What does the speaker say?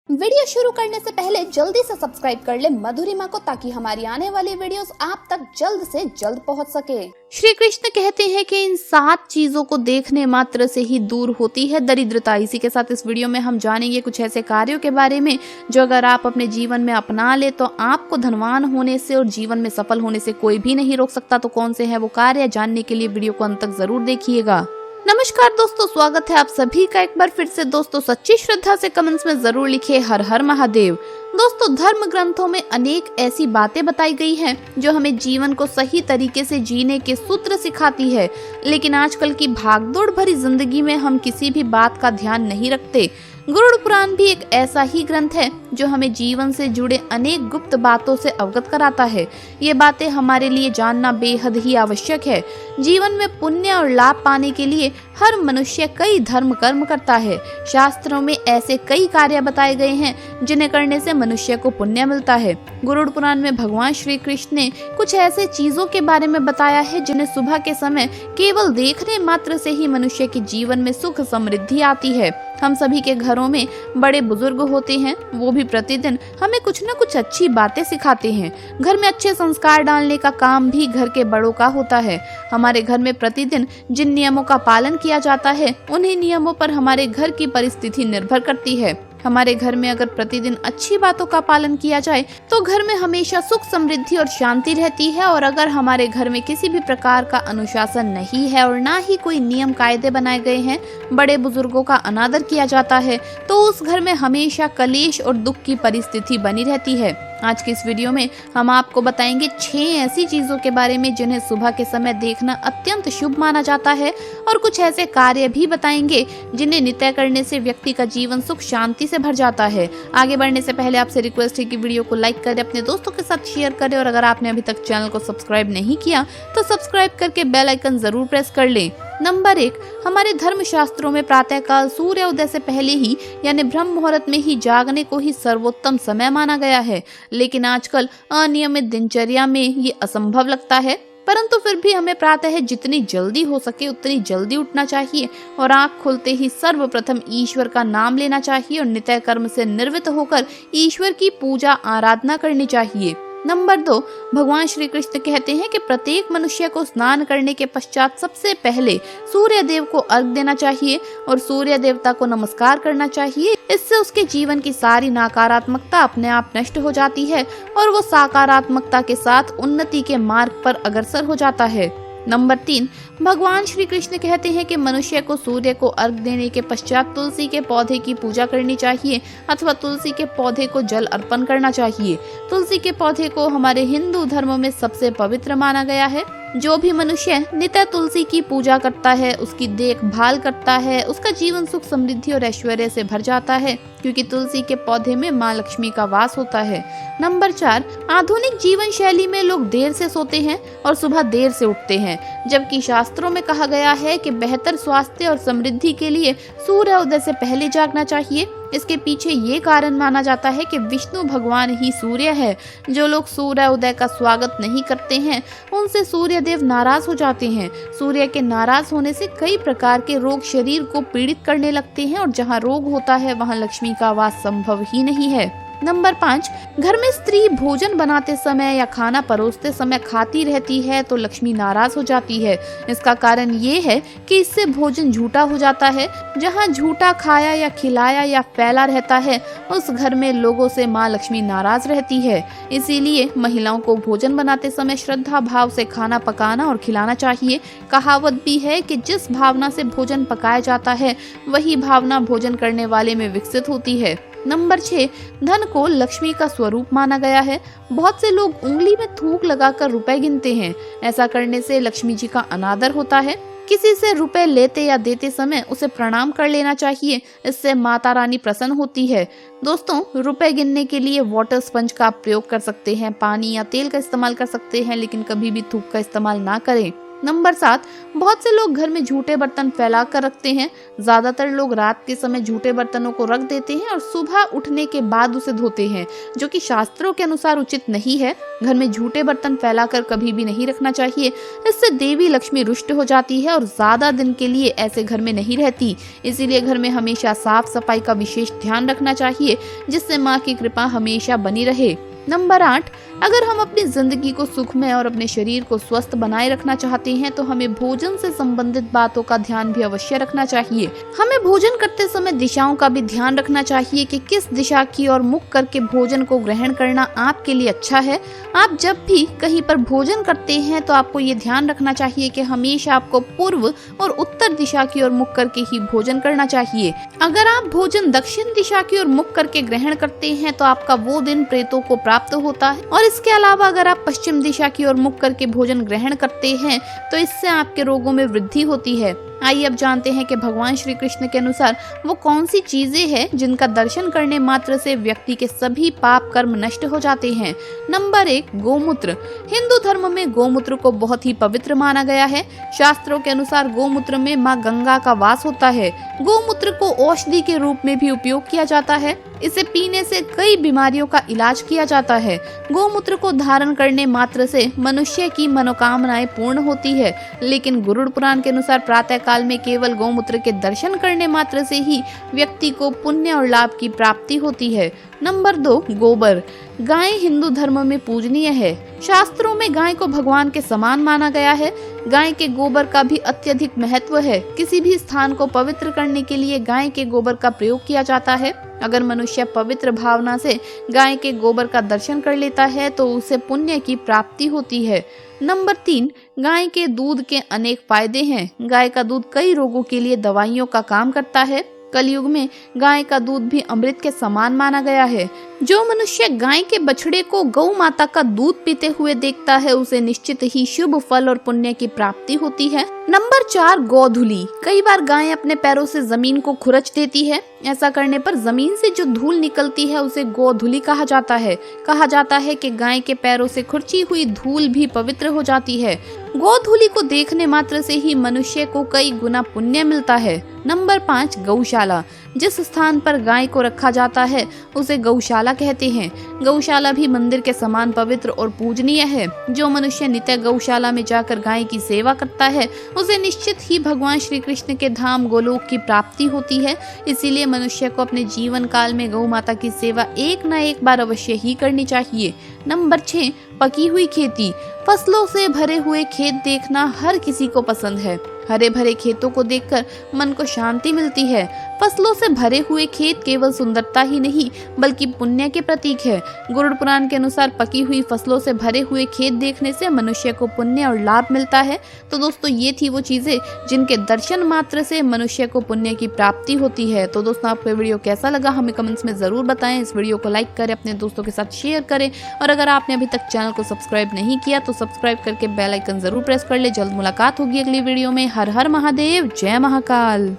Video शुरू करने से पहले जल्दी से सब्सक्राइब कर ले मधुरिमा को, ताकि हमारी आने वाली वीडियोस आप तक जल्द से जल्द पहुंच सके। श्री कृष्ण कहते हैं कि इन 7 चीजों को देखने मात्र से ही दूर होती है दरिद्रता। इसी के साथ इस वीडियो में हम जानेंगे कुछ ऐसे कार्यों के बारे में जो अगर आप अपने जीवन में अपना ले तो आपको धनवान होने से और जीवन में सफल होने से कोई भी नहीं रोक सकता। तो कौन से हैं वो कार्य, जानने के लिए वीडियो को अंत तक जरूर देखिएगा। नमस्कार दोस्तों, स्वागत है आप सभी का एक बार फिर से। दोस्तों सच्ची श्रद्धा से कमेंट्स में जरूर लिखिए हर हर महादेव। दोस्तों धर्म ग्रंथों में अनेक ऐसी बातें बताई गई हैं जो हमें जीवन को सही तरीके से जीने के सूत्र सिखाती है, लेकिन आजकल की भागदौड़ भरी जिंदगी में हम किसी भी बात का ध्यान नहीं रखते। गरुड़ पुराण भी एक ऐसा ही ग्रंथ है जो हमें जीवन से जुड़े अनेक गुप्त बातों से अवगत कराता है। ये बातें हमारे लिए जानना बेहद ही आवश्यक है। जीवन में पुण्य और लाभ पाने के लिए हर मनुष्य कई धर्म कर्म करता है। शास्त्रों में ऐसे कई कार्य बताए गए हैं जिन्हें करने से मनुष्य को पुण्य मिलता है। गरुड़ पुराण में भगवान श्री कृष्ण ने कुछ ऐसे चीजों के बारे में बताया है जिन्हें सुबह के समय केवल देखने मात्र से ही मनुष्य के जीवन में सुख समृद्धि आती है। हम सभी के घरों में बड़े बुजुर्ग होते हैं, वो भी प्रतिदिन हमें कुछ न कुछ अच्छी बातें सिखाते हैं। घर में अच्छे संस्कार डालने का काम भी घर के बड़ों का होता है। हमारे घर में प्रतिदिन जिन नियमों का पालन किया जाता है उन्हीं नियमों पर हमारे घर की परिस्थिति निर्भर करती है। हमारे घर में अगर प्रतिदिन अच्छी बातों का पालन किया जाए तो घर में हमेशा सुख समृद्धि और शांति रहती है। और अगर हमारे घर में किसी भी प्रकार का अनुशासन नहीं है और ना ही कोई नियम कायदे बनाए गए हैं, बड़े बुजुर्गों का अनादर किया जाता है, तो उस घर में हमेशा कलेश और दुख की परिस्थिति बनी रहती है। आज की इस वीडियो में हम आपको बताएंगे 6 ऐसी चीजों के बारे में जिन्हें सुबह के समय देखना अत्यंत शुभ माना जाता है, और कुछ ऐसे कार्य भी बताएंगे जिन्हें नित्य करने से व्यक्ति का जीवन सुख शांति से भर जाता है। आगे बढ़ने से पहले आपसे रिक्वेस्ट है कि वीडियो को लाइक करें, अपने दोस्तों के साथ शेयर करें, और अगर आपने अभी तक चैनल को सब्सक्राइब नहीं किया तो सब्सक्राइब करके बेल आइकन जरूर प्रेस कर लें। नंबर 1, हमारे धर्म शास्त्रों में प्रातःकाल सूर्य उदय से पहले ही यानी ब्रह्म मुहूर्त में ही जागने को ही सर्वोत्तम समय माना गया है। लेकिन आजकल अनियमित दिनचर्या में ये असंभव लगता है, परंतु फिर भी हमें प्रातः जितनी जल्दी हो सके उतनी जल्दी उठना चाहिए और आँख खुलते ही सर्वप्रथम ईश्वर का नाम लेना चाहिए और नित्य कर्म से निर्वृत्त होकर ईश्वर की पूजा आराधना करनी चाहिए। नंबर 2, भगवान श्री कृष्ण कहते हैं कि प्रत्येक मनुष्य को स्नान करने के पश्चात सबसे पहले सूर्य देव को अर्घ्य देना चाहिए और सूर्य देवता को नमस्कार करना चाहिए। इससे उसके जीवन की सारी नकारात्मकता अपने आप नष्ट हो जाती है और वो सकारात्मकता के साथ उन्नति के मार्ग पर अग्रसर हो जाता है। नंबर 3, भगवान श्री कृष्ण कहते हैं कि मनुष्य को सूर्य को अर्घ्य देने के पश्चात तुलसी के पौधे की पूजा करनी चाहिए अथवा तुलसी के पौधे को जल अर्पण करना चाहिए। तुलसी के पौधे को हमारे हिंदू धर्म में सबसे पवित्र माना गया है। जो भी मनुष्य नित्य तुलसी की पूजा करता है, उसकी देखभाल करता है, उसका जीवन सुख समृद्धि और ऐश्वर्य से भर जाता है, क्योंकि तुलसी के पौधे में माँ लक्ष्मी का वास होता है। नंबर 4, आधुनिक जीवन शैली में लोग देर से सोते हैं और सुबह देर से उठते हैं, जबकि शास्त्रों में कहा गया है कि बेहतर स्वास्थ्य और समृद्धि के लिए सूर्य उदय से पहले जागना चाहिए। इसके पीछे ये कारण माना जाता है कि विष्णु भगवान ही सूर्य है। जो लोग सूर्य उदय का स्वागत नहीं करते हैं उनसे सूर्य देव नाराज हो जाते हैं। सूर्य के नाराज होने से कई प्रकार के रोग शरीर को पीड़ित करने लगते हैं और जहाँ रोग होता है वहाँ लक्ष्मी का वास संभव ही नहीं है। नंबर 5, घर में स्त्री भोजन बनाते समय या खाना परोसते समय खाती रहती है तो लक्ष्मी नाराज हो जाती है। इसका कारण ये है कि इससे भोजन झूठा हो जाता है। जहाँ झूठा खाया या खिलाया या फैला रहता है उस घर में लोगों से माँ लक्ष्मी नाराज रहती है। इसीलिए महिलाओं को भोजन बनाते समय श्रद्धा भाव से खाना पकाना और खिलाना चाहिए। कहावत भी है कि जिस भावना से भोजन पकाया जाता है वही भावना भोजन करने वाले में विकसित होती है। नंबर 6, धन को लक्ष्मी का स्वरूप माना गया है। बहुत से लोग उंगली में थूक लगाकर रुपए गिनते हैं। ऐसा करने से लक्ष्मी जी का अनादर होता है। किसी से रुपए लेते या देते समय उसे प्रणाम कर लेना चाहिए, इससे माता रानी प्रसन्न होती है। दोस्तों रुपए गिनने के लिए वाटर स्पंज का प्रयोग कर सकते हैं, पानी या तेल का इस्तेमाल कर सकते हैं, लेकिन कभी भी थूक का इस्तेमाल ना करें। नंबर 7, बहुत से लोग घर में झूठे बर्तन फैला कर रखते हैं। ज्यादातर लोग रात के समय झूठे बर्तनों को रख देते हैं और सुबह उठने के बाद उसे धोते हैं, जो कि शास्त्रों के अनुसार उचित नहीं है। घर में झूठे बर्तन फैलाकर कभी भी नहीं रखना चाहिए। इससे देवी लक्ष्मी रुष्ट हो जाती है और ज्यादा दिन के लिए ऐसे घर में नहीं रहती। इसीलिए घर में हमेशा साफ सफाई का विशेष ध्यान रखना चाहिए, जिससे माँ की कृपा हमेशा बनी रहे। नंबर 8, अगर हम अपनी जिंदगी को सुखमय और अपने शरीर को स्वस्थ बनाए रखना चाहते हैं तो हमें भोजन से संबंधित बातों का ध्यान भी अवश्य रखना चाहिए। हमें भोजन करते समय दिशाओं का भी ध्यान रखना चाहिए कि किस दिशा की ओर मुख करके भोजन को ग्रहण करना आपके लिए अच्छा है। आप जब भी कहीं पर भोजन करते हैं तो आपको ये ध्यान रखना चाहिए कि हमेशा आपको पूर्व और उत्तर दिशा की ओर मुख करके ही भोजन करना चाहिए। अगर आप भोजन दक्षिण दिशा की ओर मुख करके ग्रहण करते हैं तो आपका वो दिन प्रेतों को प्राप्त होता है, और इसके अलावा अगर आप पश्चिम दिशा की ओर मुख करके भोजन ग्रहण करते हैं तो इससे आपके रोगों में वृद्धि होती है। आइए अब जानते हैं कि भगवान श्री कृष्ण के अनुसार वो कौन सी चीजें हैं जिनका दर्शन करने मात्र से व्यक्ति के सभी पाप कर्म नष्ट हो जाते हैं। नंबर 1, गोमूत्र। हिंदू धर्म में गोमूत्र को बहुत ही पवित्र माना गया है। शास्त्रों के अनुसार गोमूत्र में माँ गंगा का वास होता है। गोमूत्र को औषधि के रूप में भी उपयोग किया जाता है। इसे पीने से कई बीमारियों का इलाज किया जाता है। गोमूत्र को धारण करने मात्र से मनुष्य की मनोकामनाएं पूर्ण होती है, लेकिन गरुड़ पुराण के अनुसार प्रातः काल में केवल गोमूत्र के दर्शन करने मात्र से ही व्यक्ति को पुण्य और लाभ की प्राप्ति होती है। नंबर 2, गोबर। गाय हिंदू धर्म में पूजनीय है। शास्त्रों में गाय को भगवान के समान माना गया है। गाय के गोबर का भी अत्यधिक महत्व है। किसी भी स्थान को पवित्र करने के लिए गाय के गोबर का प्रयोग किया जाता है। अगर मनुष्य पवित्र भावना से गाय के गोबर का दर्शन कर लेता है तो उसे पुण्य की प्राप्ति होती है। नंबर 3, गाय के दूध के अनेक फायदे हैं। गाय का दूध कई रोगों के लिए दवाइयों का काम करता है। कलयुग में गाय का दूध भी अमृत के समान माना गया है। जो मनुष्य गाय के बछड़े को गौ माता का दूध पीते हुए देखता है उसे निश्चित ही शुभ फल और पुण्य की प्राप्ति होती है। नंबर 4, गोधूलि। कई बार गाय अपने पैरों से जमीन को खुरच देती है। ऐसा करने पर जमीन से जो धूल निकलती है उसे गोधूलि कहा जाता है। कहा जाता है कि गाय के पैरों से खुरची हुई धूल भी पवित्र हो जाती है। गोधूलि को देखने मात्र से ही मनुष्य को कई गुना पुण्य मिलता है। नंबर 5, गौशाला। जिस स्थान पर गाय को रखा जाता है उसे गौशाला कहते हैं। गौशाला भी मंदिर के समान पवित्र और पूजनीय है। जो मनुष्य नित्य गौशाला में जाकर गाय की सेवा करता है उसे निश्चित ही भगवान श्री कृष्ण के धाम गोलोक की प्राप्ति होती है। इसीलिए मनुष्य को अपने जीवन काल में गौ माता की सेवा एक न एक बार अवश्य ही करनी चाहिए। नंबर 6, पकी हुई खेती। फसलों से भरे हुए खेत देखना हर किसी को पसंद है। हरे भरे खेतों को देखकर मन को शांति मिलती है। फसलों से भरे हुए खेत केवल सुंदरता ही नहीं बल्कि पुण्य के प्रतीक है। गरुड़ पुराण के अनुसार पकी हुई फसलों से भरे हुए खेत देखने से मनुष्य को पुण्य और लाभ मिलता है। तो दोस्तों ये थी वो चीजें जिनके दर्शन मात्र से मनुष्य को पुण्य की प्राप्ति होती है। तो दोस्तों आपको वीडियो कैसा लगा हमें कमेंट्स में जरूर बताएं। इस वीडियो को लाइक करें, अपने दोस्तों के साथ शेयर करें, और अगर आपने अभी तक चैनल को सब्सक्राइब नहीं किया तो सब्सक्राइब करके बेल आइकन जरूर प्रेस कर ले। जल्द मुलाकात होगी अगली वीडियो में। हर हर महादेव, जय महाकाल।